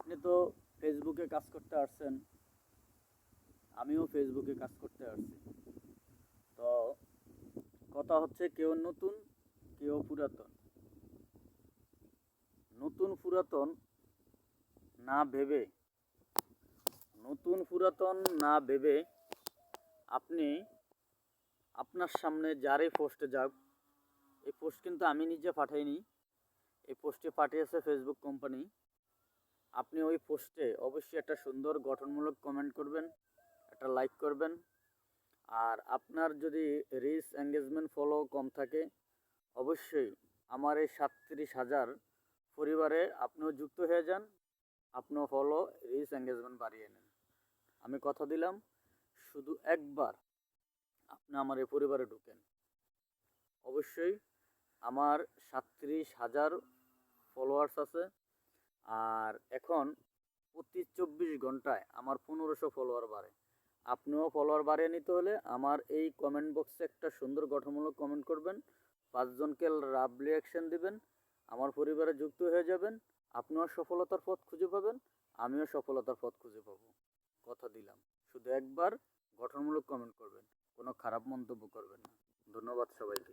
আপনি তো ফেসবুকে কাজ করতে আসছেন, আমিও ফেসবুকে কাজ করতে আসছি। তো কথা হচ্ছে কেউ নতুন, কেউ পুরাতন। নতুন পুরাতন না ভেবে, নতুন পুরাতন না ভেবে আপনি আপনার সামনে যারই পোস্টে যাক, এই পোস্ট কিন্তু আমি নিজে পাঠাইনি, এই পোস্টে পাঠিয়েছে ফেসবুক কোম্পানি। আপনি ওই পোস্টে অবশ্যই একটা সুন্দর গঠনমূলক কমেন্ট করবেন, একটা লাইক করবেন। আর আপনার যদি রিচ এঙ্গেজমেন্ট ফলো কম থাকে, অবশ্যই আমার এই 37,000 পরিবারে আপনিও যুক্ত হয়ে যান, আপনিও ফলো রিচ এঙ্গেজমেন্ট বাড়িয়ে নেন। আমি কথা দিলাম, শুধু একবার আপনি আমার এই পরিবারে ঢুকেন, অবশ্যই আমার 37,000 ফলোয়ার্স আছে। আর এখন প্রতি 24 ঘন্টায় আমার 1500 ফলোয়ার বাড়ে। আপনিও ফলোয়ার বাড়িয়ে নিতে হলে আমার এই কমেন্ট বক্সে একটা সুন্দর গঠনমূলক কমেন্ট করবেন, 5 জনকে লাভ রিয়াকশন দিবেন, আমার পরিবারে যুক্ত হয়ে যাবেন। আপনিও সফলতার পথ খুঁজে পাবেন, আমিও সফলতার পথ খুঁজে পাবো। কথা দিলাম, শুধু একবার গঠনমূলক কমেন্ট করবেন, কোনো খারাপ মন্তব্য করবেন না। ধন্যবাদ সবাইকে।